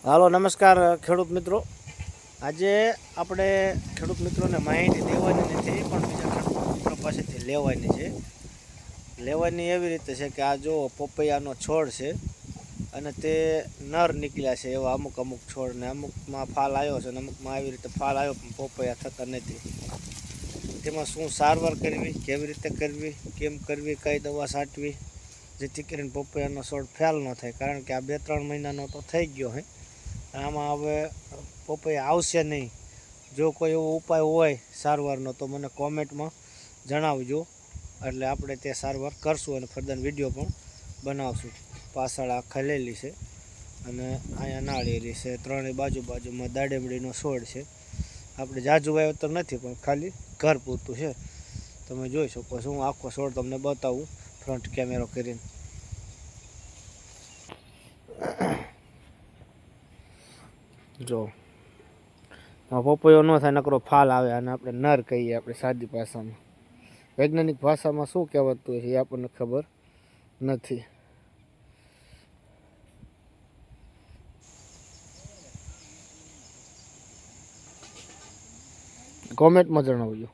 હાલો નમસ્કાર ખેડૂત મિત્રો। આજે આપણે ખેડૂત મિત્રોને માહિતી દેવાની નથી પણ બીજા ખેડૂત મિત્રો પાસેથી લેવાની છે। લેવાની એવી રીતે છે કે આ જો પપૈયાનો છોડ છે અને તે નર નીકળ્યા છે એવા અમુક અમુક છોડ ને અમુકમાં ફાલ આવ્યો છે અને અમુકમાં આવી રીતે ફાલ આવ્યો પણ પપૈયા થતા નથી। તેમાં શું સારવાર કરવી, કેવી રીતે કરવી, કેમ કરવી, કઈ દવા છાંટવી જેથી કરીને પપૈયાનો છોડ ફેલ ન થાય, કારણ કે આ 2-3 મહિનાનો તો થઈ ગયો છે। આમાં હવે પપૈયા આવશે નહીં। જો કોઈ એવો ઉપાય હોય સારવારનો તો મને કોમેન્ટમાં જણાવજો, એટલે આપણે તે સારવાર કરશું અને ફરદન વિડીયો પણ બનાવશું। પાછળ આ ખલેલી છે અને અહીંયા નાળિયેરી છે, ત્રણેય બાજુમાં દાડેમડીનો છોડ છે। આપણે જાજુ વાવેતર નથી પણ ખાલી ઘર પૂરતું છે। તમે જોઈ શકો છો, હું આખો છોડ તમને બતાવું ફ્રન્ટ કેમેરો કરીને। જો પપૈયો ન થાય, નકરો ફાલ આવે અને આપણે નર કહીએ આપણે સાદી ભાષામાં। વૈજ્ઞાનિક ભાષામાં શું કહેવાતું હોય છે એ આપણને ખબર નથી। કોમેન્ટમાં જણાવજો।